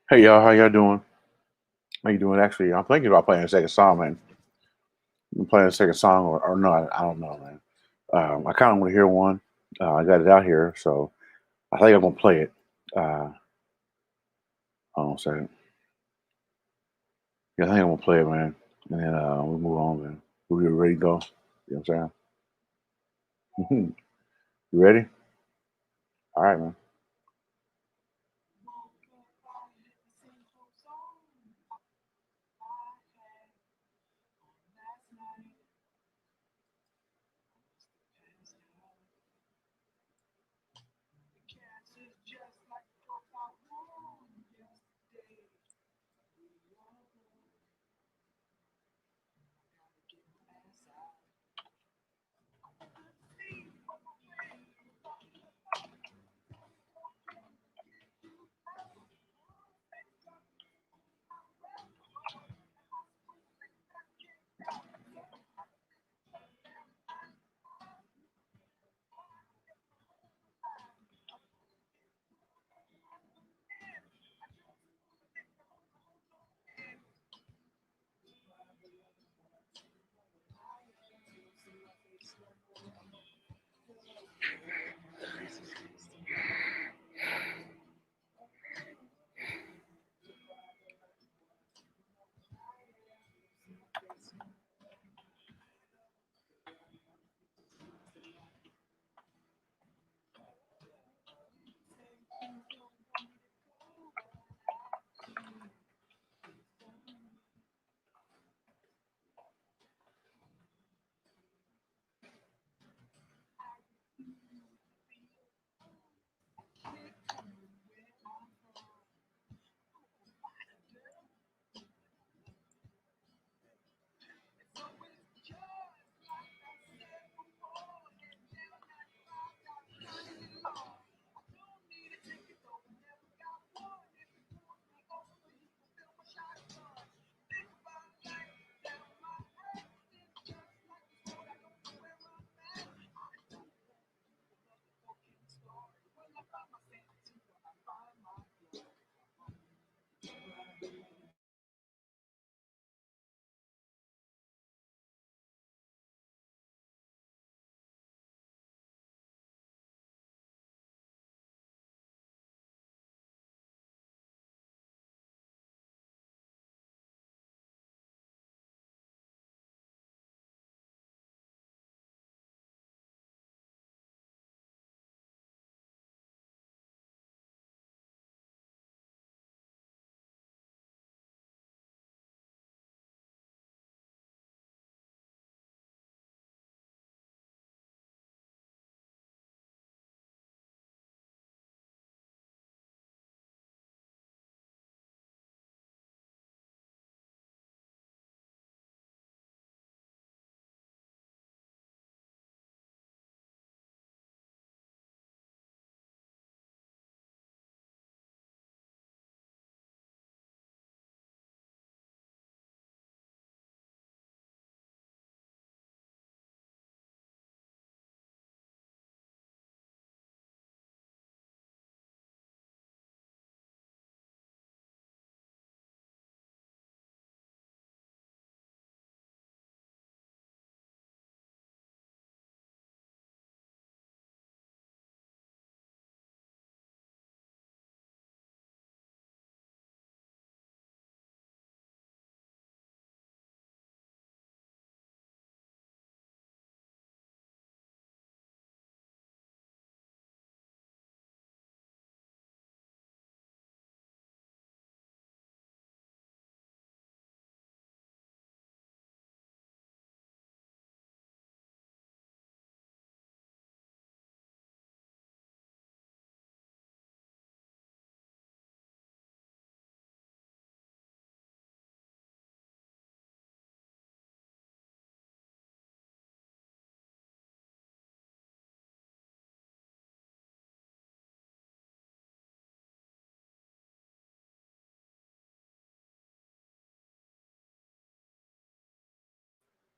Hey y'all, how y'all doing? How you doing? Actually, I'm thinking about playing a second song, man. I'm playing a second song or not? I don't know, man. I kind of want to hear one. I got it out here, so I think I'm gonna play it. Hold on a second. Yeah, I think I'm gonna play it, man. And then we move on, man. We ready to go? You know what I'm saying? You ready? All right, man.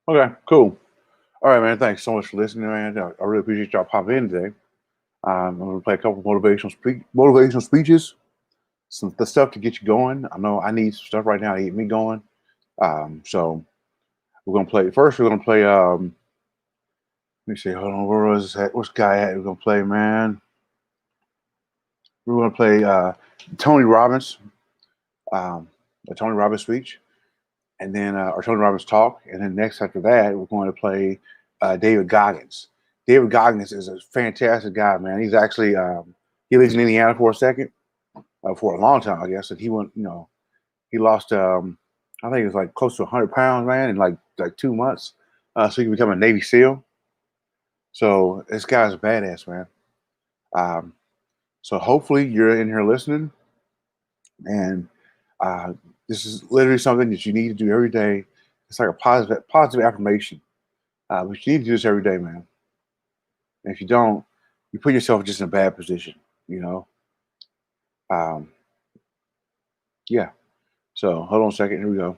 Okay, cool. All right, man. Thanks so much for listening, man. I really appreciate y'all popping in today. I'm going to play a couple motivational speeches, some the stuff to get you going. I know I need some stuff right now to get me going. So we're going to play first. We're going to play. Let me see. Hold on. Where was this at? What's the guy at? We're going to play, man. We're going to play Tony Robbins, a Tony Robbins speech, and then or Tony Robbins talk, and then next after that, we're going to play David Goggins. David Goggins is a fantastic guy, man. He's actually he lives in Indiana for a long time, I guess. And he went, he lost, I think it was like close to 100 pounds, man, in like 2 months, so he could become a Navy SEAL. So this guy's a badass, man. So hopefully you're in here listening, and this is literally something that you need to do every day. It's like a positive affirmation, but you need to do this every day, man. And if you don't, you put yourself just in a bad position, Yeah. So hold on a second. Here we go.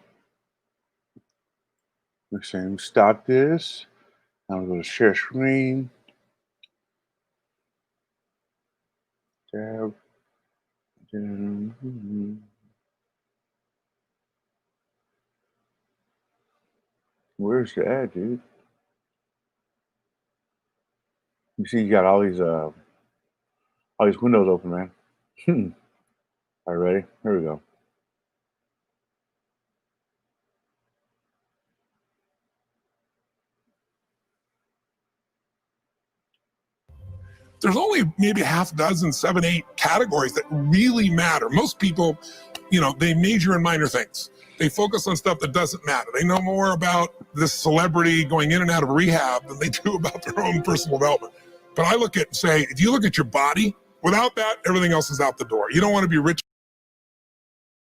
Let's see. Let me stop this. I'm going to share screen. Tab. Where's the ad, dude? You see, you got all these windows open, man. All right, ready? Here we go. There's only maybe half dozen, 7, 8 categories that really matter. Most people, they major in minor things. They focus on stuff that doesn't matter. They know more about this celebrity going in and out of rehab than they do about their own personal development. But I look at, say, if you look at your body, without that, everything else is out the door. You don't want to be rich,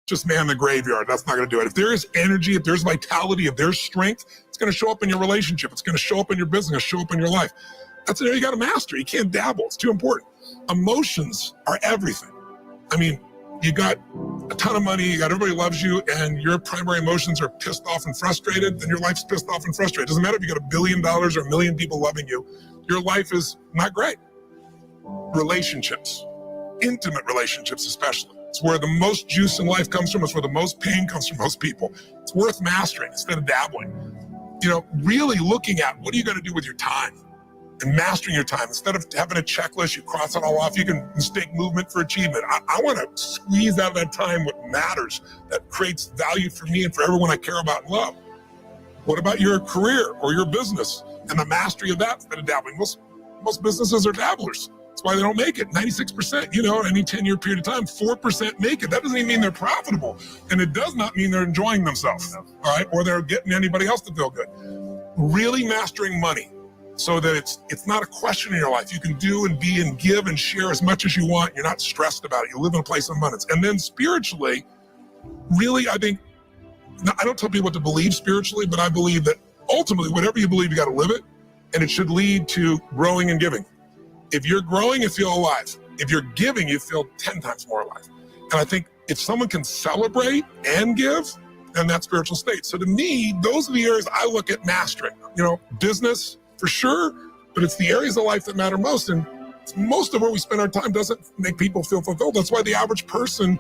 just man in the graveyard. That's not going to do it. If there is energy, if there's vitality, if there's strength, it's going to show up in your relationship. It's going to show up in your business, show up in your life. That's an area you got to master. You can't dabble. It's too important. Emotions are everything. I mean, you got a ton of money, you got everybody loves you, and your primary emotions are pissed off and frustrated, then your life's pissed off and frustrated. It doesn't matter if you got $1 billion or 1 million people loving you, your life is not great. Relationships, intimate relationships especially. It's where the most juice in life comes from. It's where the most pain comes from most people. It's worth mastering instead of dabbling. Really looking at what are you going to do with your time? And mastering your time. Instead of having a checklist, you cross it all off. You can mistake movement for achievement. I want to squeeze out of that time what matters, that creates value for me and for everyone I care about and love. What about your career or your business and the mastery of that instead of dabbling? Most businesses are dabblers. That's why they don't make it. 96%, any 10-year period of time, 4% make it. That doesn't even mean they're profitable. And it does not mean they're enjoying themselves, all right? Or they're getting anybody else to feel good. Really mastering money, so that it's not a question in your life. You can do and be and give and share as much as you want. You're not stressed about it. You live in a place of abundance. And then spiritually, really, I think, I don't tell people what to believe spiritually, but I believe that ultimately, whatever you believe, you got to live it. And it should lead to growing and giving. If you're growing, you feel alive. If you're giving, you feel 10 times more alive. And I think if someone can celebrate and give, then that's spiritual state. So to me, those are the areas I look at mastering. Business, for sure, but it's the areas of life that matter most. And most of where we spend our time doesn't make people feel fulfilled. That's why the average person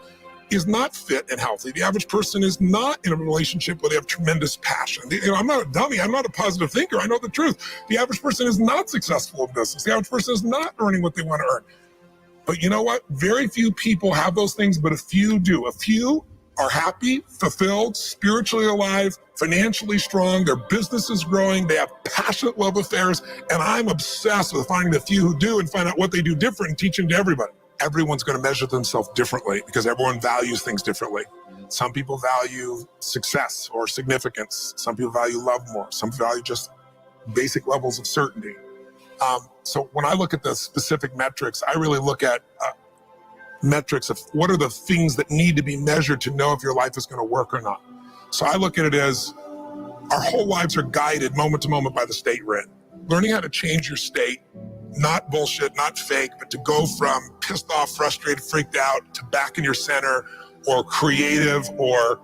is not fit and healthy. The average person is not in a relationship where they have tremendous passion. I'm not a dummy. I'm not a positive thinker. I know the truth. The average person is not successful in business. The average person is not earning what they want to earn. But you know what? Very few people have those things, but a few do. A few are happy, fulfilled, spiritually alive, financially strong, their business is growing, they have passionate love affairs, and I'm obsessed with finding the few who do and find out what they do different and teach them to everybody. Everyone's going to measure themselves differently because everyone values things differently. Some people value success or significance. Some people value love more. Some value just basic levels of certainty. So when I look at the specific metrics, I really look at metrics of what are the things that need to be measured to know if your life is going to work or not. So I look at it as our whole lives are guided moment to moment by the state we're in. Learning how to change your state, not bullshit, not fake, but to go from pissed off, frustrated, freaked out to back in your center or creative or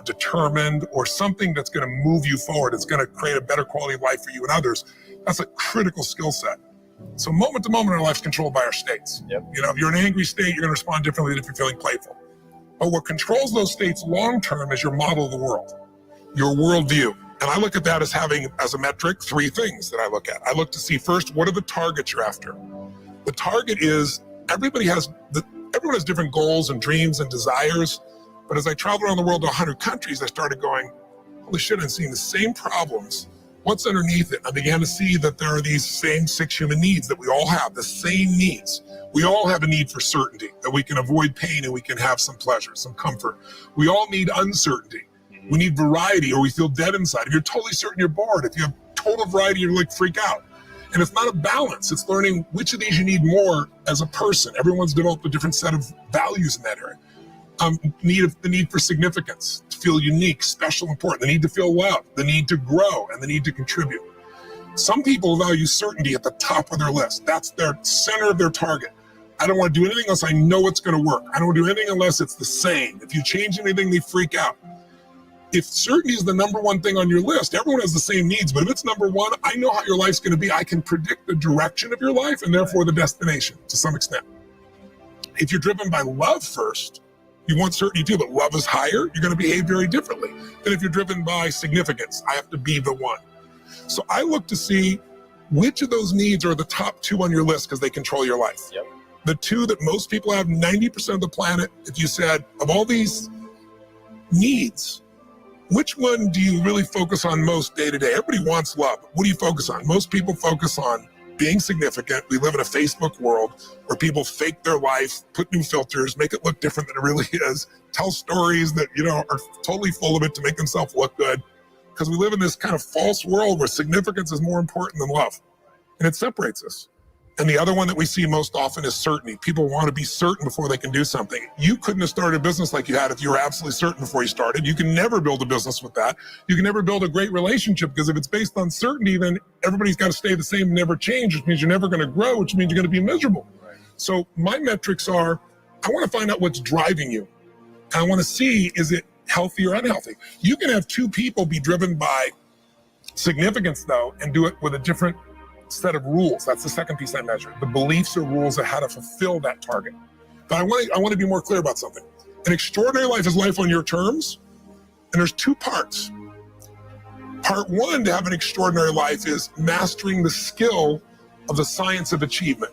determined, or something that's going to move you forward. It's going to create a better quality of life for you and others. That's a critical skill set. So moment to moment, our life's controlled by our states. Yep. You know, if you're in an angry state, you're going to respond differently than if you're feeling playful. But what controls those states long term is your model of the world, your worldview. And I look at that as having, as a metric, 3 things that I look at. I look to see first, what are the targets you're after? The target is, everyone has different goals and dreams and desires. But as I traveled around the world to 100 countries, I started going, holy shit, I'm seeing the same problems. What's underneath it? I began to see that there are these same 6 human needs that we all have, the same needs. We all have a need for certainty, that we can avoid pain and we can have some pleasure, some comfort. We all need uncertainty. We need variety, or we feel dead inside. If you're totally certain, you're bored. If you have total variety, you're like freak out. And it's not a balance. It's learning which of these you need more as a person. Everyone's developed a different set of values in that area. The need for significance, to feel unique, special, important, the need to feel loved, the need to grow, and the need to contribute. Some people value certainty at the top of their list. That's their center of their target. I don't want to do anything unless I know it's going to work. I don't want to do anything unless it's the same. If you change anything, they freak out. If certainty is the number one thing on your list, everyone has the same needs, but if it's number one, I know how your life's going to be. I can predict the direction of your life and therefore the destination to some extent. If you're driven by love first, you want certainty too, but love is higher, you're going to behave very differently than if you're driven by significance. I have to be the one. So I look to see which of those needs are the top 2 on your list because they control your life. Yep. The 2 that most people have, 90% of the planet, if you said, of all these needs, which one do you really focus on most day to day? Everybody wants love. What do you focus on? Most people focus on being significant. We live in a Facebook world where people fake their life, put new filters, make it look different than it really is, tell stories that, are totally full of it to make themselves look good. Because we live in this kind of false world where significance is more important than love. And it separates us. And the other one that we see most often is certainty. People want to be certain before they can do something. You couldn't have started a business like you had if you were absolutely certain before you started. You can never build a business with that. You can never build a great relationship, because if it's based on certainty, then everybody's got to stay the same and never change, which means you're never going to grow, which means you're going to be miserable. Right. So my metrics are, I want to find out what's driving you. And I want to see, is it healthy or unhealthy? You can have 2 people be driven by significance, though, and do it with a different set of rules. That's the second piece I measure. The beliefs or rules of how to fulfill that target. But I want to be more clear about something. An extraordinary life is life on your terms, and there's 2 parts. Part 1 to have an extraordinary life is mastering the skill of the science of achievement.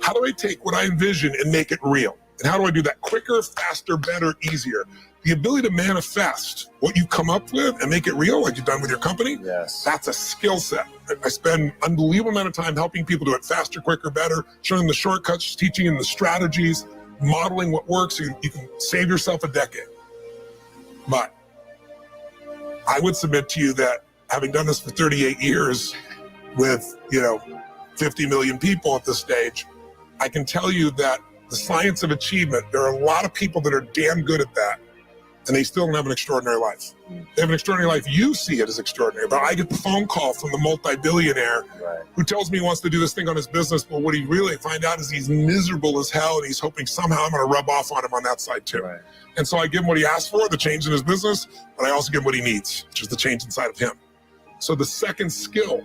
How do I take what I envision and make it real? And how do I do that quicker, faster, better, easier? The ability to manifest what you come up with and make it real, like you've done with your company, yes, that's a skill set. I spend an unbelievable amount of time helping people do it faster, quicker, better, showing them the shortcuts, teaching them the strategies, modeling what works, so you can save yourself a decade. But I would submit to you that, having done this for 38 years with 50 million people at this stage, I can tell you that the science of achievement, there are a lot of people that are damn good at that, and they still don't have an extraordinary life. They have an extraordinary life. You see it as extraordinary, but I get the phone call from the multi-billionaire who tells me he wants to do this thing on his business, but what he really find out is he's miserable as hell, and he's hoping somehow I'm going to rub off on him on that side too. Right. And so I give him what he asked for, the change in his business, but I also give him what he needs, which is the change inside of him. So the second skill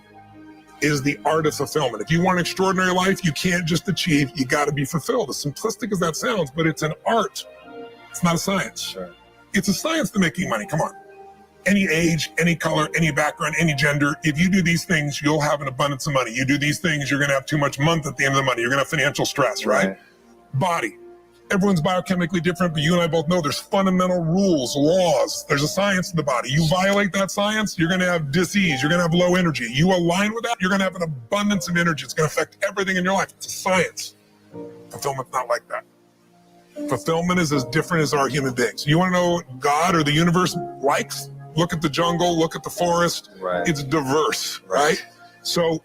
is the art of fulfillment. If you want an extraordinary life, you can't just achieve, you got to be fulfilled. As simplistic as that sounds, but it's an art. It's not a science. Sure. It's a science to making money, come on. Any age, any color, any background, any gender, if you do these things, you'll have an abundance of money. You do these things, you're gonna have too much month at the end of the money. You're gonna have financial stress, right? Body. Everyone's biochemically different, but you and I both know there's fundamental rules, laws. There's a science to the body. You violate that science, you're gonna have disease, you're gonna have low energy. You align with that, you're gonna have an abundance of energy. It's gonna affect everything in your life. It's a science. Fulfillment's not like that. Fulfillment is as different as our human beings. You wanna know what God or the universe likes? Look at the jungle, look at the forest. Right. It's diverse, right? So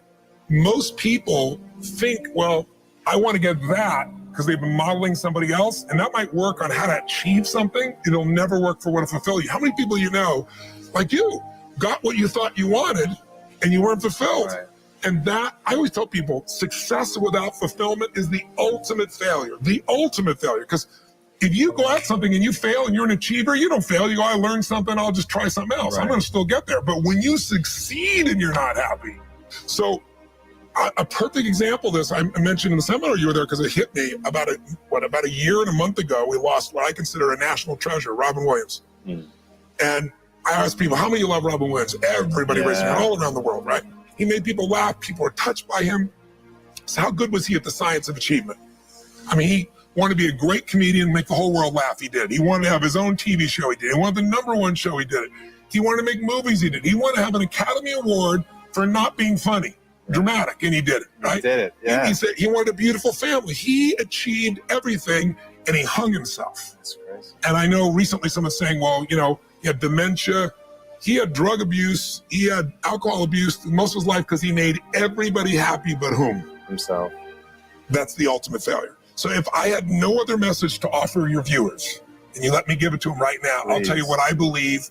most people think, well, I wanna get that, because they've been modeling somebody else, and that might work on how to achieve something. It'll never work for what to fulfill you. How many people you know, like you, got what you thought you wanted and you weren't fulfilled? Right. And that, I always tell people, success without fulfillment is the ultimate failure, because If you go at something and you fail and you're an achiever, you don't fail. You go, I learned something, I'll just try something else. I'm going to still get there. But when you succeed and you're not happy. So a perfect example of this, I mentioned in the seminar you were there because it hit me about a year and a month ago, we lost what I consider a national treasure, Robin Williams. And I asked people, how many of you love Robin Williams? Everybody raised their hand all around the world, right? He made people laugh. People were touched by him. So how good was he at the science of achievement? I mean, he wanted to be a great comedian, make the whole world laugh. He did. He wanted to have his own TV show. He did. He wanted the #1 show. He did it. He wanted to make movies. He did. He wanted to have an Academy Award for not being funny, dramatic, and he did it. Right? He did it. Yeah. He said he wanted a beautiful family. He achieved everything, and he hung himself. That's crazy. And I know recently someone's saying, well, you know, he had dementia, he had drug abuse, he had alcohol abuse most of his life because he made everybody happy but whom? Himself. That's the ultimate failure. So if I had no other message to offer your viewers, and you let me give it to them right now, I'll tell you what I believe.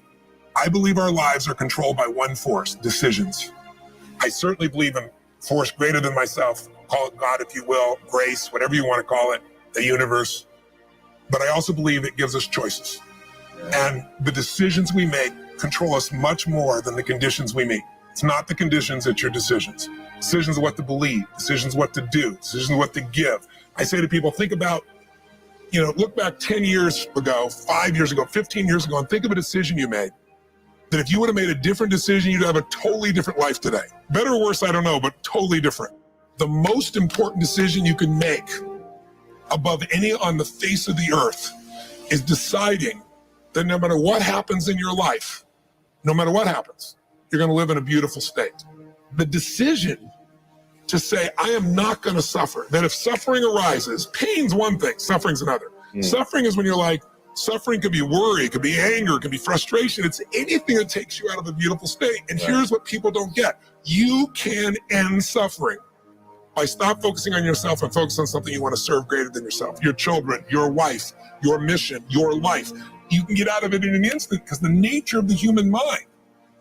I believe our lives are controlled by one force, decisions. I certainly believe in force greater than myself, call it God if you will, grace, whatever you want to call it, the universe. But I also believe it gives us choices. And the decisions we make control us much more than the conditions we meet. It's not the conditions, it's your decisions. Decisions of what to believe, decisions what to do, decisions what to give. I say to people, think about, you know, look back 10 years ago, 5 years ago, 15 years ago, and think of a decision you made. That if you would have made a different decision, you'd have a totally different life today. Better or worse, I don't know, but totally different. The most important decision you can make above any on the face of the earth is deciding that no matter what happens in your life, no matter what happens, you're going to live in a beautiful state. The decision to say, I am not going to suffer, that if suffering arises, pain's one thing, suffering's another. Suffering is when you're like, suffering could be worry, it could be anger, it could be frustration. It's anything that takes you out of a beautiful state. And here's what people don't get. You can end suffering by stop focusing on yourself and focus on something you want to serve greater than yourself. Your children, your wife, your mission, your life. You can get out of it in an instant because the nature of the human mind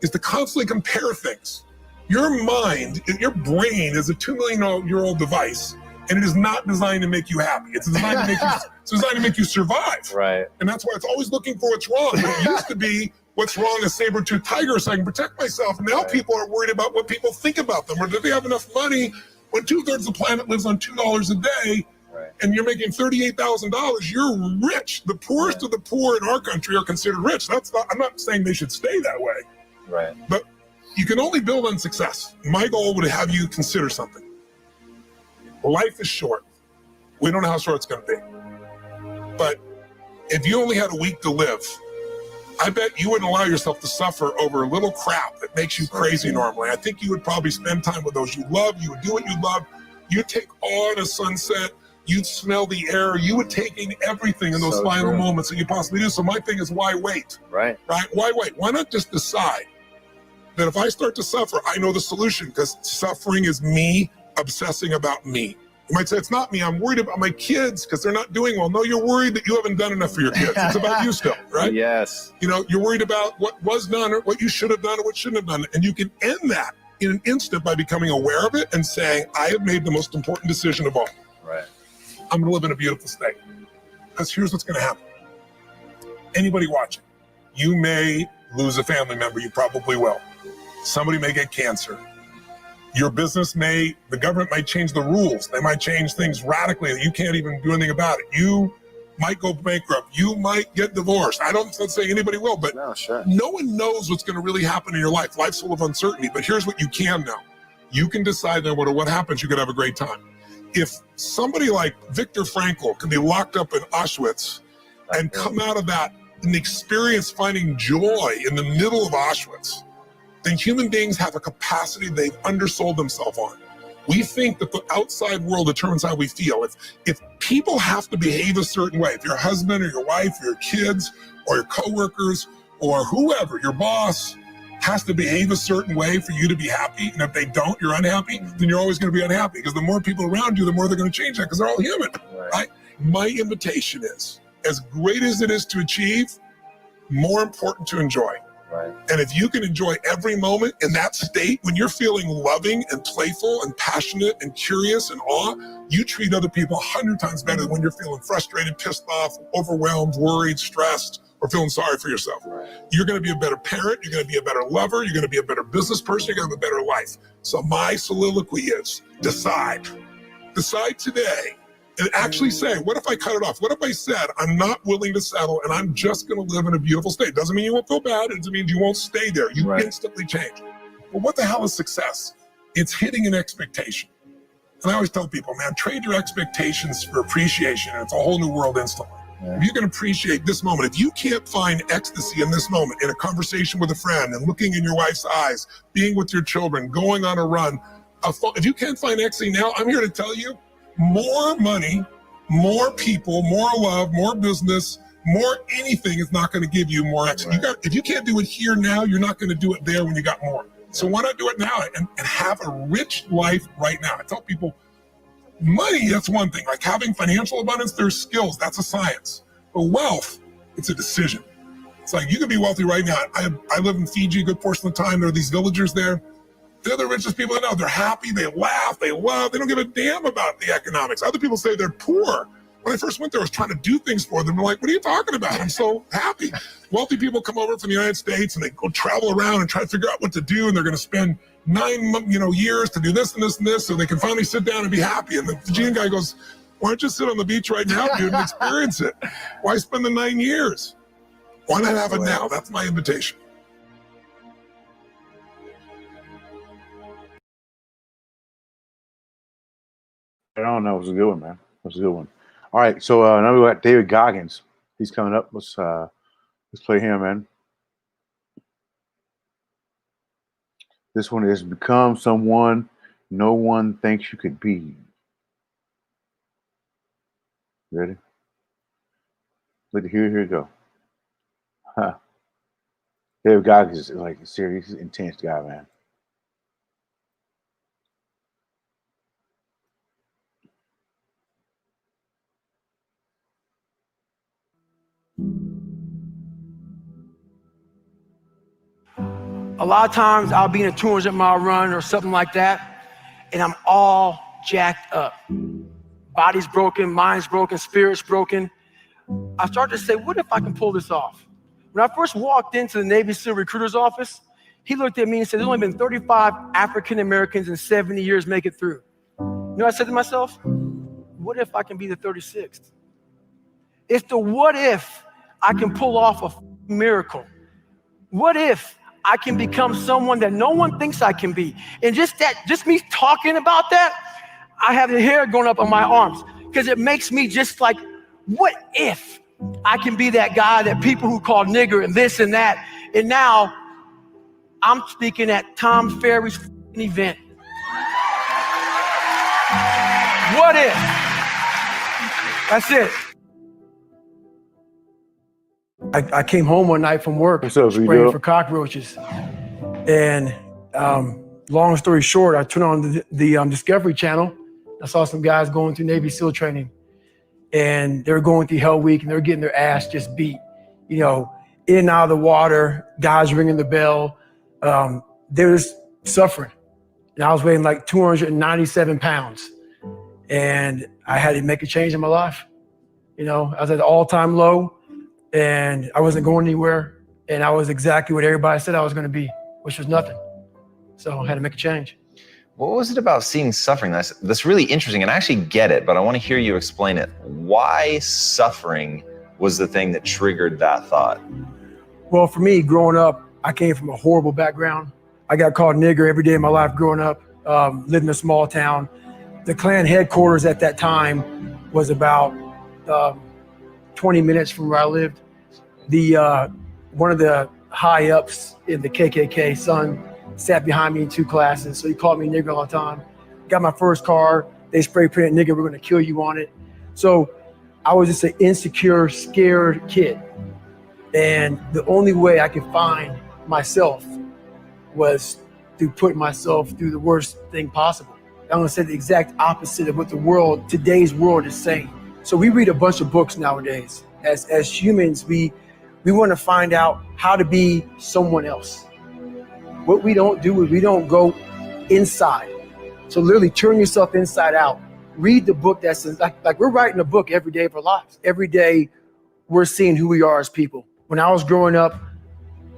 is to constantly compare things. Your mind, your brain is a 2 million year old device, and it is not designed to make you happy. It's designed to make you, it's designed to make you survive. Right. And that's why it's always looking for what's wrong. But it used to be what's wrong a saber-toothed tiger so I can protect myself. Now people are worried about what people think about them, or do they have enough money when 2/3 of the planet lives on $2 a day. And you're making $38,000, you're rich. The poorest of the poor in our country are considered rich. That's not, I'm not saying they should stay that way. Right. But you can only build on success. My goal would have you consider something. Life is short. We don't know how short it's going to be. But if you only had a week to live, I bet you wouldn't allow yourself to suffer over a little crap that makes you crazy normally. I think you would probably spend time with those you love. You would do what you love. You'd take on a sunset. You'd smell the air. You would take in everything in those final moments that you possibly do. So my thing is, why wait? Right? Why wait? Why not just decide that if I start to suffer, I know the solution, because suffering is me obsessing about me. You might say, it's not me. I'm worried about my kids because they're not doing well. No, you're worried that you haven't done enough for your kids. It's about you still, right? Yes. You know, you're worried about what was done or what you should have done or what shouldn't have done. And you can end that in an instant by becoming aware of it and saying, I have made the most important decision of all. Right. I'm going to live in a beautiful state. Because here's what's going to happen. Anybody watching, you may lose a family member. You probably will. Somebody may get cancer. Your business may, the government might change the rules. They might change things radically that you can't even do anything about it. You might go bankrupt. You might get divorced. I don't say anybody will, but no one knows what's going to really happen in your life. Life's full of uncertainty, but here's what you can know. You can decide that no matter what happens, you could have a great time. If somebody like Viktor Frankl can be locked up in Auschwitz and come out of that and experience finding joy in the middle of Auschwitz, then human beings have a capacity they've undersold themselves on. We think that the outside world determines how we feel. If people have to behave a certain way, if your husband or your wife or your kids or your coworkers or whoever, your boss, has to behave a certain way for you to be happy, and if they don't, you're unhappy, then you're always going to be unhappy, because the more people around you, the more they're going to change that, because they're all human, right? My invitation is, as great as it is to achieve, more important to enjoy. Right. And if you can enjoy every moment in that state, when you're feeling loving and playful and passionate and curious and awe, you treat other people 100 times better than when you're feeling frustrated, pissed off, overwhelmed, worried, stressed, or feeling sorry for yourself. Right. You're going to be a better parent. You're going to be a better lover. You're going to be a better business person. You're going to have a better life. So my soliloquy is decide today. And actually say, what if I cut it off? What if I said, I'm not willing to settle and I'm just going to live in a beautiful state? Doesn't mean you won't feel bad. It doesn't mean you won't stay there. You instantly change. Well, what the hell is success? It's hitting an expectation. And I always tell people, man, trade your expectations for appreciation. And it's a whole new world instantly. Yeah. If you can appreciate this moment, if you can't find ecstasy in this moment, in a conversation with a friend and looking in your wife's eyes, being with your children, going on a run, if you can't find ecstasy now, I'm here to tell you, more money, more people, more love, more business, more anything is not going to give you more ecstasy. Right. If you can't do it here now, you're not going to do it there when you got more. So why not do it now and have a rich life right now? I tell people, money, that's one thing. Like having financial abundance, there's skills. That's a science. But wealth, it's a decision. It's like you can be wealthy right now. I live in Fiji a good portion of the time. There are these villagers there. They're the richest people I know. They're happy. They laugh. They love. They don't give a damn about the economics. Other people say they're poor. When I first went there, I was trying to do things for them. I'm like, what are you talking about? I'm so happy. Wealthy people come over from the United States and they go travel around and try to figure out what to do. And they're going to spend 9 years to do this and this and this so they can finally sit down and be happy. And the Fijian guy goes, why don't you sit on the beach right now, dude, and experience it? Why spend the 9 years? Why not have it now? That's my invitation. I don't know. It was a good one, man. It was a good one. All right, so now we got David Goggins. He's coming up. Let's play him, man. This one is become someone no one thinks you could be. Ready? Here you go. Huh. David Goggins is like a serious, intense guy, man. A lot of times I'll be in a 200-mile run or something like that, and I'm all jacked up. Body's broken, mind's broken, spirit's broken. I start to say, what if I can pull this off? When I first walked into the Navy SEAL recruiter's office, he looked at me and said, there's only been 35 African Americans in 70 years make it through. You know what I said to myself? What if I can be the 36th? It's the what if I can pull off a miracle. What if I can become someone that no one thinks I can be? And just me talking about that, I have the hair going up on my arms because it makes me just like, what if I can be that guy that people who call nigger and this and that? And now I'm speaking at Tom Ferry's event. What if? That's it. I came home one night from work spraying for cockroaches. And long story short, I turned on the Discovery Channel. I saw some guys going through Navy SEAL training. And they were going through Hell Week and they were getting their ass just beat. You know, in and out of the water, guys ringing the bell. They were just suffering. And I was weighing like 297 pounds. And I had to make a change in my life. You know, I was at an all-time low. And I wasn't going anywhere. And I was exactly what everybody said I was going to be, which was nothing. So I had to make a change. What was it about seeing suffering that's really interesting? And I actually get it, but I want to hear you explain it. Why suffering was the thing that triggered that thought? Well, for me, growing up, I came from a horrible background. I got called nigger every day of my life growing up, lived in a small town. The Klan headquarters at that time was about 20 minutes from where I lived. One of the high ups in the KKK, son, sat behind me in 2 classes. So he called me nigger all the time. Got my first car. They spray painted nigger, we're going to kill you on it. So I was just an insecure, scared kid. And the only way I could find myself was to put myself through the worst thing possible. I'm going to say the exact opposite of what today's world is saying. So we read a bunch of books nowadays. As humans, we We want to find out how to be someone else. What we don't do is we don't go inside. So literally turn yourself inside out. Read the book that's like we're writing a book every day of our lives. Every day we're seeing who we are as people. When I was growing up,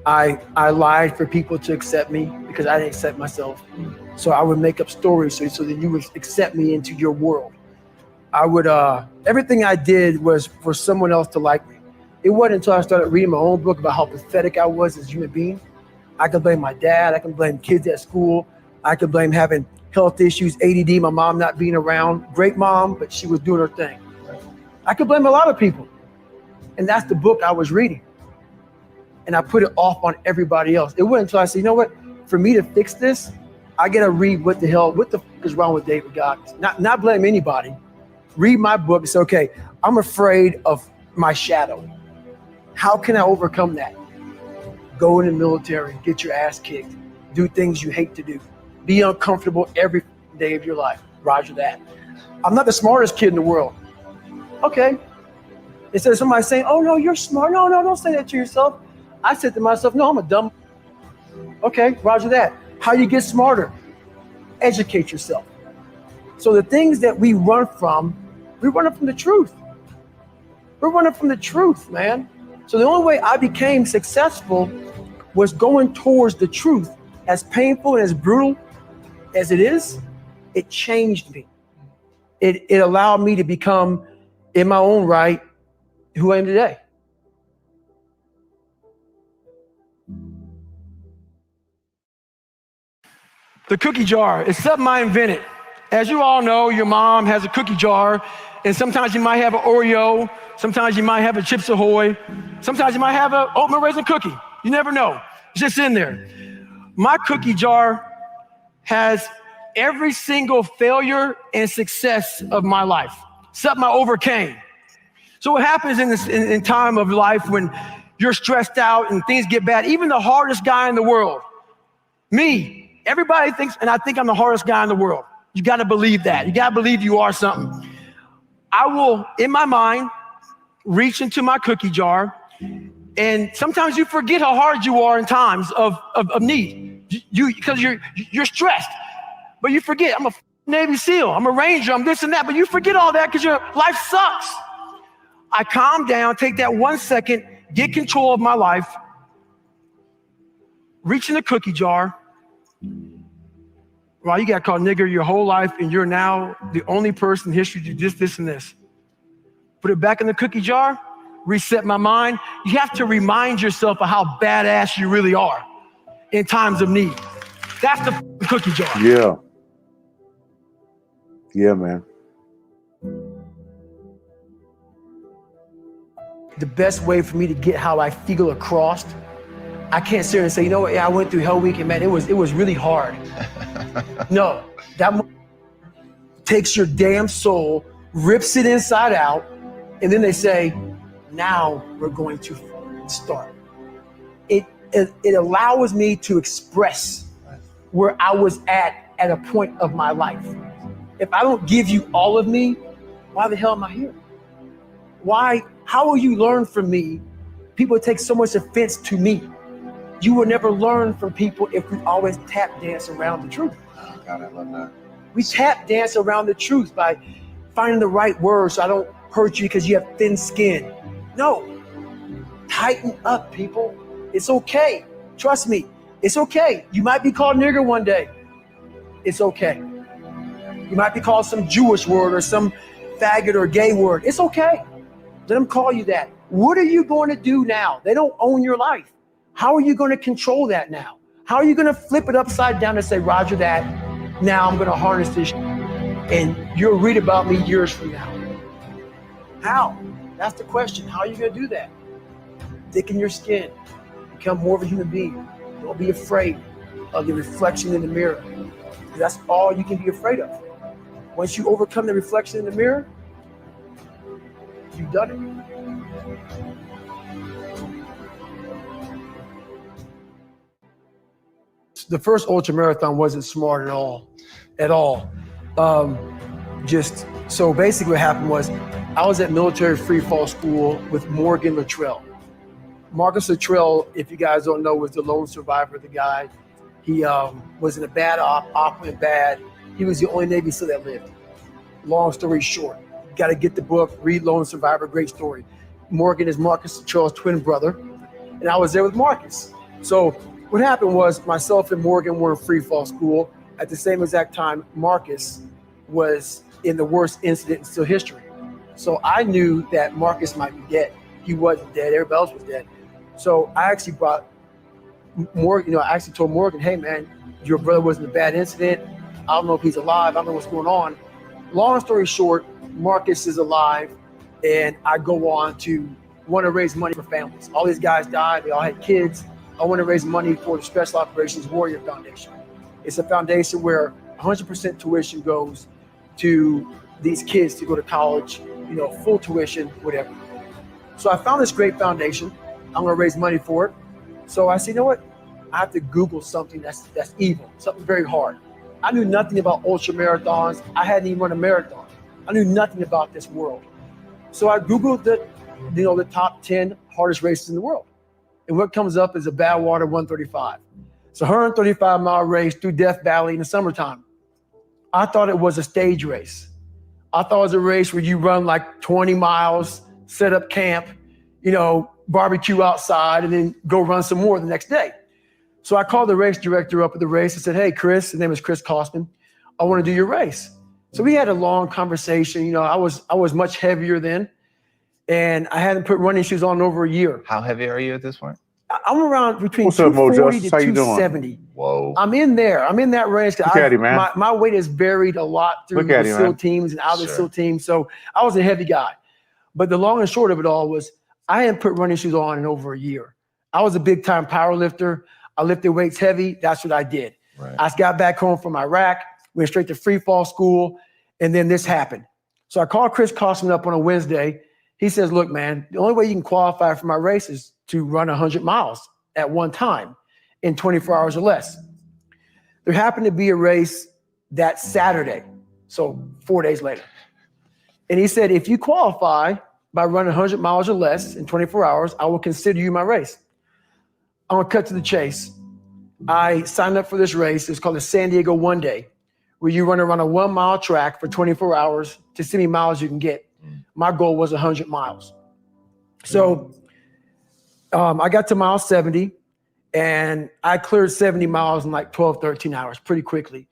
I lied for people to accept me because I didn't accept myself. So I would make up stories so that you would accept me into your world. I would, everything I did was for someone else to like me. It wasn't until I started reading my own book about how pathetic I was as a human being. I could blame my dad. I can blame kids at school. I could blame having health issues, ADD, my mom not being around. Great mom, but she was doing her thing. I could blame a lot of people. And that's the book I was reading. And I put it off on everybody else. It wasn't until I said, you know what? For me to fix this, I got to read what the fuck is wrong with David Goggins. Not blame anybody. Read my book and say, okay, I'm afraid of my shadow. How can I overcome that? Go in the military, get your ass kicked, do things you hate to do. Be uncomfortable every day of your life. Roger that. I'm not the smartest kid in the world. Okay. Instead of somebody saying, oh no, you're smart. No, don't say that to yourself. I said to myself, no, I'm a dumb. Okay, roger that. How you get smarter? Educate yourself. So the things that we run from the truth. We're running from the truth, man. So the only way I became successful was going towards the truth. As painful and as brutal as it is, it changed me. It allowed me to become, in my own right, who I am today. The cookie jar is something I invented. As you all know, your mom has a cookie jar, and sometimes you might have an Oreo, sometimes you might have a Chips Ahoy, sometimes you might have an oatmeal raisin cookie. You never know. It's just in there. My cookie jar has every single failure and success of my life, something I overcame. So what happens in time of life when you're stressed out and things get bad, even the hardest guy in the world, me, everybody thinks, and I think I'm the hardest guy in the world. You got to believe that. You got to believe you are something. I will, in my mind, reach into my cookie jar, and sometimes you forget how hard you are in times of need. Because you're stressed, but you forget. I'm a Navy SEAL. I'm a Ranger. I'm this and that, but you forget all that because your life sucks. I calm down, take that 1 second, get control of my life, reach in the cookie jar. Well, you got called nigger your whole life, and you're now the only person in history to do this, and this. Put it back in the cookie jar, reset my mind. You have to remind yourself of how badass you really are in times of need. That's the cookie jar. Yeah. Yeah, man. The best way for me to get how I feel across, I can't sit here and say, you know what, yeah, I went through Hell Week, and man, it was really hard. No, that takes your damn soul, rips it inside out, and then they say, now we're going to start. It allows me to express where I was at a point of my life. If I don't give you all of me, why the hell am I here? Why? How will you learn from me? People take so much offense to me. You will never learn from people if we always tap dance around the truth. Oh God, I love that. We tap dance around the truth by finding the right words so I don't hurt you because you have thin skin. No, tighten up, people. It's okay. Trust me, it's okay. You might be called nigger one day. It's okay. You might be called some Jewish word or some faggot or gay word. It's okay. Let them call you that. What are you going to do now? They don't own your life. How are you going to control that now? How are you going to flip it upside down and say, Roger that, now I'm going to harness this and you'll read about me years from now? How? That's the question. How are you going to do that? Thicken your skin. Become more of a human being. Don't be afraid of the reflection in the mirror. That's all you can be afraid of. Once you overcome the reflection in the mirror, you've done it. The first ultra marathon wasn't smart at all. Just so basically what happened was I was at military free fall school with Morgan Luttrell. Marcus Luttrell, if you guys don't know, was the lone survivor. The guy, he was in a bad op went bad. He was the only Navy SEAL that lived. Long story short, you got to get the book, read Lone Survivor, great story. Morgan is Marcus Luttrell's twin brother, and I was there with Marcus. So what happened was myself and Morgan were in free fall school. At the same exact time, Marcus was in the worst incident in SEAL history. So I knew that Marcus might be dead. He wasn't dead, everybody else was dead. So I actually brought Morgan, I actually told Morgan, hey man, your brother was in a bad incident. I don't know if he's alive, I don't know what's going on. Long story short, Marcus is alive, and I go on to want to raise money for families. All these guys died, they all had kids. I want to raise money for the Special Operations Warrior Foundation. It's a foundation where 100% tuition goes to these kids to go to college, full tuition, whatever. So I found this great foundation. I'm going to raise money for it. So I said, you know what? I have to Google something that's evil, something very hard. I knew nothing about ultra marathons. I hadn't even run a marathon. I knew nothing about this world. So I Googled the top 10 hardest races in the world. And what comes up is a Badwater 135. It's a 135-mile race through Death Valley in the summertime. I thought it was a stage race. I thought it was a race where you run like 20 miles, set up camp, barbecue outside, and then go run some more the next day. So I called the race director up at the race and said, hey, Chris, his name is Chris Kosman, I want to do your race. So we had a long conversation. I was much heavier then, and I hadn't put running shoes on in over a year. How heavy are you at this point? I'm around between What's up, 240 Mo to Justice? How you doing? 270. Whoa. I'm in there. I'm in that range. Look at him, man. My weight has varied a lot through Look at the him, SEAL man. teams and out of the Sure. SEAL teams. So I was a heavy guy. But the long and short of it all was I hadn't put running shoes on in over a year. I was a big time power lifter. I lifted weights heavy. That's what I did. Right. I got back home from Iraq, went straight to free fall school, and then this happened. So I called Chris Kosman up on a Wednesday. He says, look, man, the only way you can qualify for my race is to run 100 miles at one time in 24 hours or less. There happened to be a race that Saturday, so 4 days later. And he said, if you qualify by running 100 miles or less in 24 hours, I will consider you my race. I'm gonna cut to the chase. I signed up for this race. It's called the San Diego One Day, where you run around a 1 mile track for 24 hours to see how many miles you can get. My goal was 100 miles. So I got to mile 70, and I cleared 70 miles in like 12, 13 hours pretty quickly.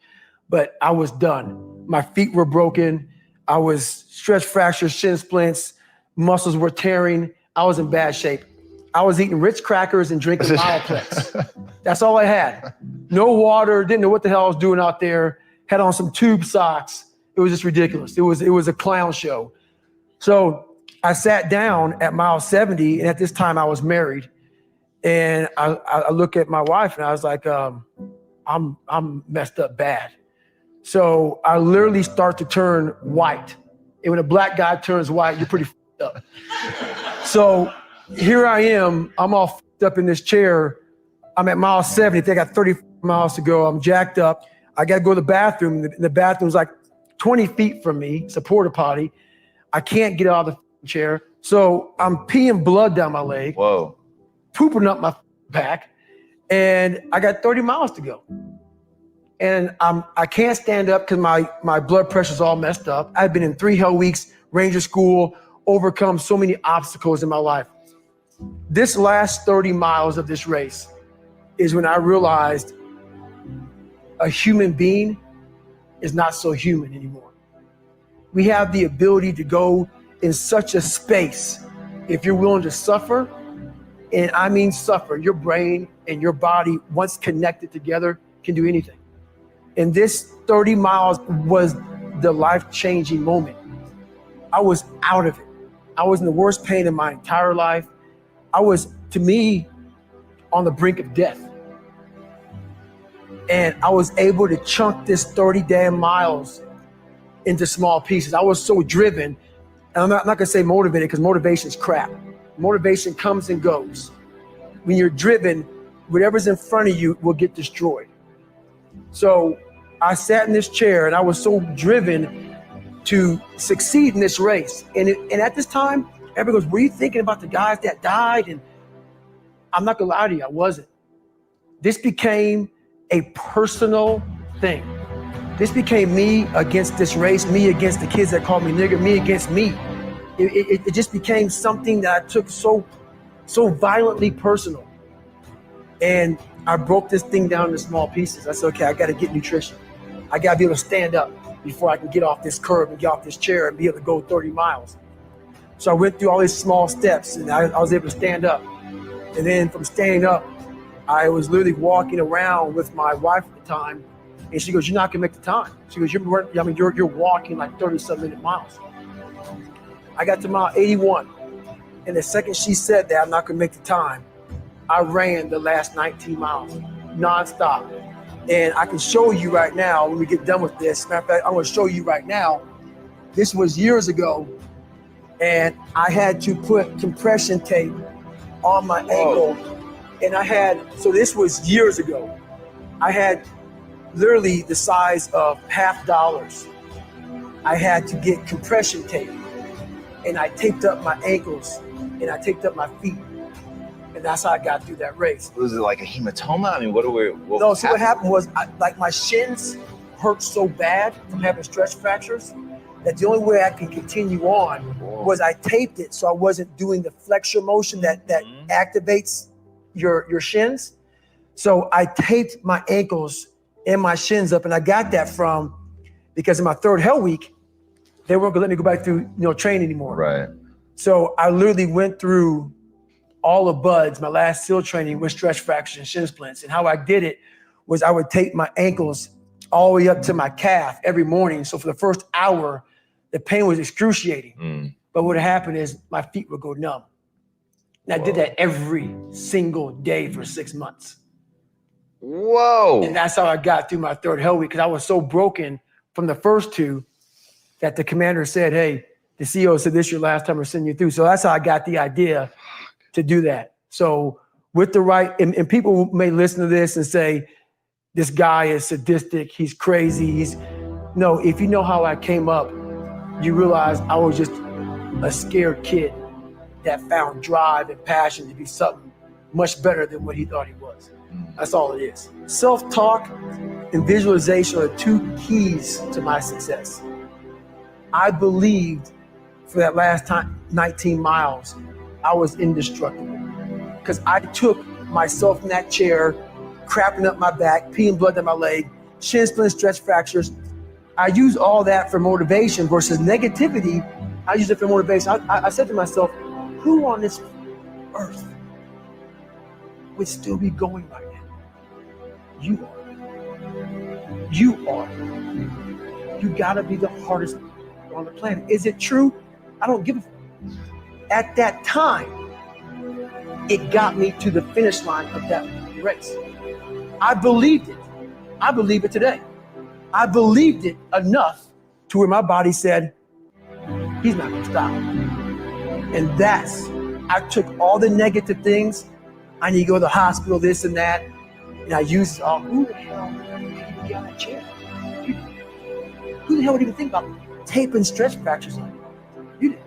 But I was done. My feet were broken. I was stress fractures, shin splints, muscles were tearing. I was in bad shape. I was eating Ritz crackers and drinking Mileplex. That's all I had. No water, didn't know what the hell I was doing out there. Had on some tube socks. It was just ridiculous. It was a clown show. So I sat down at mile 70, and at this time I was married. And I look at my wife and I was like, I'm messed up bad. So I literally start to turn white. And when a black guy turns white, you're pretty f***ed up. So here I am, I'm all f***ed up in this chair. I'm at mile 70, I think I got 30 miles to go. I'm jacked up. I got to go to the bathroom. The bathroom's like 20 feet from me. It's a porta potty. I can't get out of the chair. So I'm peeing blood down my leg. Whoa. Pooping up my back, and I got 30 miles to go. And I can't stand up because my blood pressure's all messed up. I've been in 3 hell weeks, Ranger school, overcome so many obstacles in my life. This last 30 miles of this race is when I realized a human being is not so human anymore. We have the ability to go in such a space if you're willing to suffer. And I mean suffer. Your brain and your body, once connected together, can do anything. And this 30 miles was the life-changing moment. I was out of it. I was in the worst pain in my entire life. I was, to me, on the brink of death. And I was able to chunk this 30 damn miles into small pieces. I was so driven, and I'm not gonna say motivated because motivation is crap. Motivation comes and goes. When you're driven, whatever's in front of you will get destroyed. So I sat in this chair and I was so driven to succeed in this race. And at this time, everybody goes, were you thinking about the guys that died? And I'm not gonna lie to you, I wasn't. This became a personal thing. This became me against this race, me against the kids that called me nigger, me against me. It just became something that I took so violently personal. And I broke this thing down into small pieces. I said, okay, I gotta get nutrition. I gotta be able to stand up before I can get off this curb and get off this chair and be able to go 30 miles. So I went through all these small steps and I was able to stand up. And then from standing up, I was literally walking around with my wife at the time. And she goes, you're not gonna make the time. She goes, you're walking like 30-some-minute miles. I got to mile 81. And the second she said that I'm not gonna make the time, I ran the last 19 miles nonstop. And I can show you right now when we get done with this. Matter of fact, I'm gonna show you right now. This was years ago. And I had to put compression tape on my ankle. And so this was years ago. I had literally the size of $50. I had to get compression tape. And I taped up my ankles and I taped up my feet. And that's how I got through that race. Was it like a hematoma? I mean, what happened was my shins hurt so bad from having stress fractures that the only way I could continue on was I taped it so I wasn't doing the flexure motion that activates your shins. So I taped my ankles and my shins up, and I got that from because in my third hell week, they weren't gonna let me go back through train anymore. Right. So I literally went through all of BUDS, my last SEAL training with stress fractures and shin splints. And how I did it was I would tape my ankles all the way up to my calf every morning. So for the first hour, the pain was excruciating. But what happened is my feet would go numb. And I did that every single day for 6 months. Whoa. And that's how I got through my third hell week, because I was so broken from the first two that the commander said, hey, the CEO said, this is your last time we're sending you through. So that's how I got the idea to do that. So with the right, and people may listen to this and say, this guy is sadistic, he's crazy, no, if you know how I came up, you realize I was just a scared kid that found drive and passion to be something much better than what he thought he was. That's all it is. Self-talk and visualization are two keys to my success. I believed for that last 19 miles, I was indestructible because I took myself in that chair, crapping up my back, peeing blood down my leg, shin splints, stress fractures. I use all that for motivation versus negativity. I use it for motivation. I said to myself, who on this earth would still be going right now? You are. You are. You gotta be the hardest on the planet. Is it true? I don't give a At that time, it got me to the finish line of that race. I believed it. I believe it today. I believed it enough to where my body said, he's not gonna stop. And I took all the negative things. I need to go to the hospital, this and that. And I used, who the hell would be on that chair? Who the hell would even think about taping stress fractures on you? You did.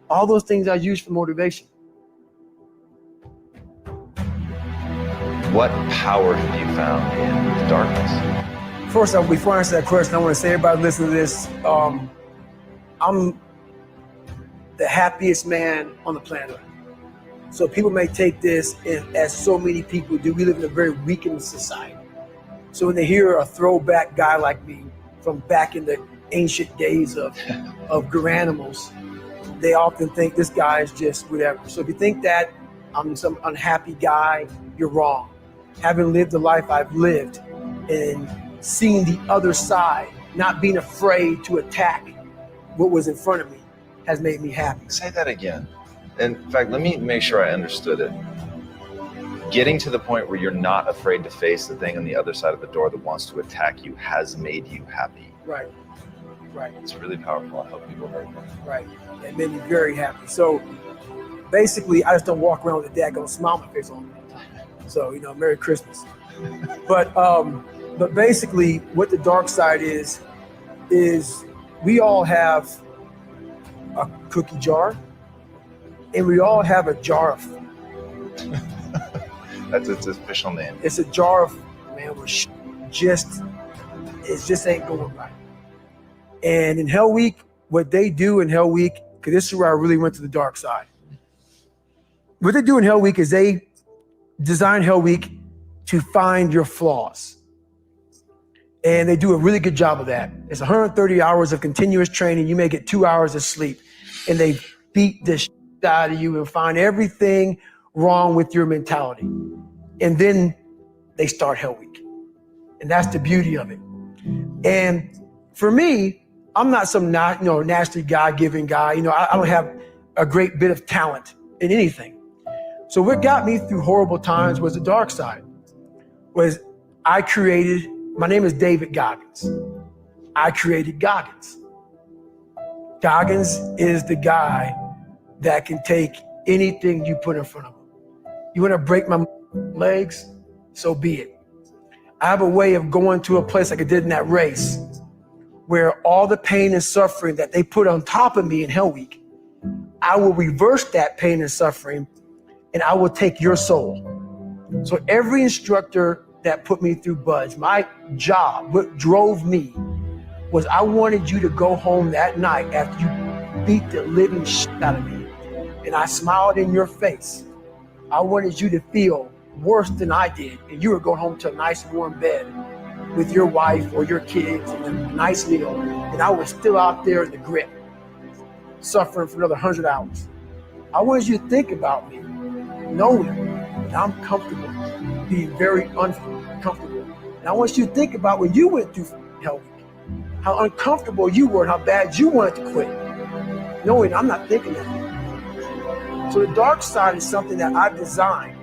All those things I used for motivation. What power have you found in the darkness? First off, before I answer that question, I want to say, everybody listening to this, I'm the happiest man on the planet. So people may take this as so many people do. We live in a very weakened society. So when they hear a throwback guy like me from back in the ancient days of Garanimals, they often think this guy is just whatever. So if you think that I'm some unhappy guy, you're wrong. Having lived the life I've lived and seeing the other side, not being afraid to attack what was in front of me, has made me happy. Say that again. In fact, let me make sure I understood it. Getting to the point where you're not afraid to face the thing on the other side of the door that wants to attack you has made you happy. Right. It's really powerful. I hope people heard that. Right. It made me very happy. So basically, I just don't walk around with a daggone smile on my face all the time. So, Merry Christmas. But basically, what the dark side is we all have a cookie jar, and we all have a jar of food. That's its official name. It's a jar of, man, where it just ain't going right. And in Hell Week, what they do in Hell Week, because this is where I really went to the dark side. What they do in Hell Week is they design Hell Week to find your flaws. And they do a really good job of that. It's 130 hours of continuous training. You may get 2 hours of sleep. And they beat the shit out of you and find everything wrong with your mentality. And then they start Hell Week. And that's the beauty of it. And for me, I'm not some naturally God-given guy. I don't have a great bit of talent in anything. So what got me through horrible times was the dark side. My name is David Goggins. I created Goggins. Goggins is the guy that can take anything you put in front of him. You want to break my legs? So be it. I have a way of going to a place like I did in that race where all the pain and suffering that they put on top of me in Hell Week, I will reverse that pain and suffering and I will take your soul. So every instructor that put me through BUD/S, my job, what drove me was I wanted you to go home that night after you beat the living shit out of me and I smiled in your face. I wanted you to feel worse than I did and you were going home to a nice warm bed with your wife or your kids and a nice meal, and I was still out there in the grip, suffering for another 100 hours. I wanted you to think about me, knowing that I'm comfortable being very uncomfortable. And I want you to think about when you went through Hell Week, how uncomfortable you were and how bad you wanted to quit, knowing I'm not thinking that. So the dark side is something that I've designed.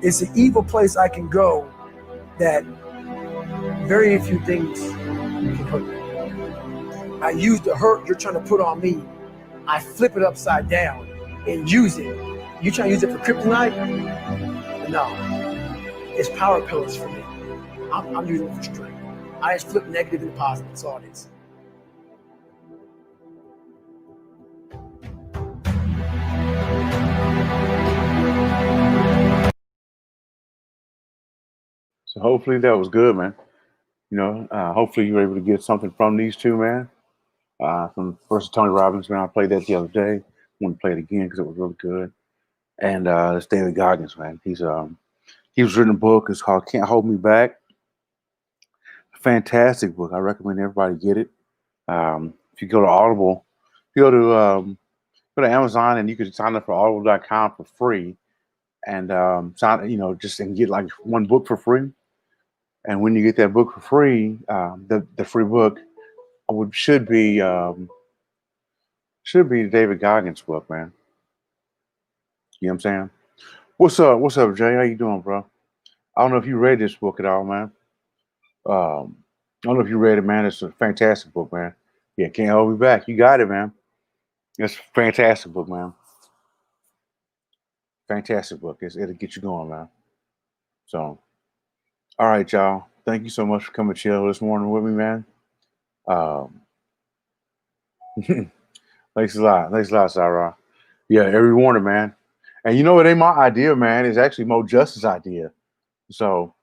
It's an evil place I can go that very few things can hurt me. I use the hurt you're trying to put on me. I flip it upside down and use it. You trying to use it for kryptonite? No. It's power pillars for me. I'm using it for strength. I just flip negative and positive. That's all it is. So hopefully that was good, man. Hopefully you were able to get something from these two, man. From versus Tony Robbins, man. I played that the other day. Want to play it again because it was really good. And it's David Goggins, man. He's written a book. It's called "Can't Hold Me Back." Fantastic book. I recommend everybody get it. If you go to Audible, if you go to Amazon, and you can sign up for Audible.com for free, and and get like one book for free. And when you get that book for free, the free book should be the David Goggins book, man. You know what I'm saying? What's up, Jay? How you doing, bro? I don't know if you read this book at all, man. I don't know if you read it, man. It's a fantastic book, man. Yeah, Can't Hold Me Back. You got it, man. It's a fantastic book, man. Fantastic book. It'll get you going, man. So, all right, y'all. Thank you so much for coming chill this morning with me, man. Thanks a lot, Sarah. Yeah, every morning, man. And it ain't my idea, man. It's actually Mo Justice's idea. So,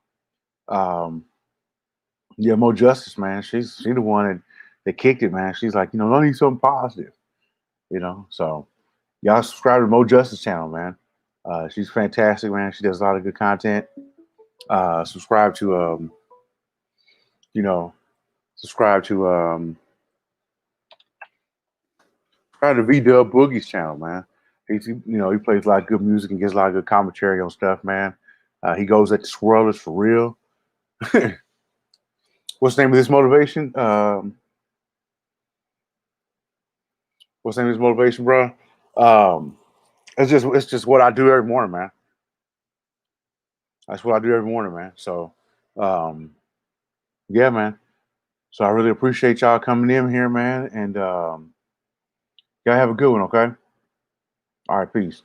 yeah, Mo Justice, man. She's the one that kicked it, man. She's like, I need something positive, So, y'all subscribe to Mo Justice channel, man. She's fantastic, man. She does a lot of good content. Subscribe to subscribe to V-Dub Boogie's channel, man. He plays a lot of good music and gets a lot of good commentary on stuff, man. He goes at the swirlers for real. What's the name of this motivation? What's the name of this motivation, bro? It's just what I do every morning, man. That's what I do every morning, man. So, yeah, man. So I really appreciate y'all coming in here, man. And y'all have a good one, okay? All right, peace.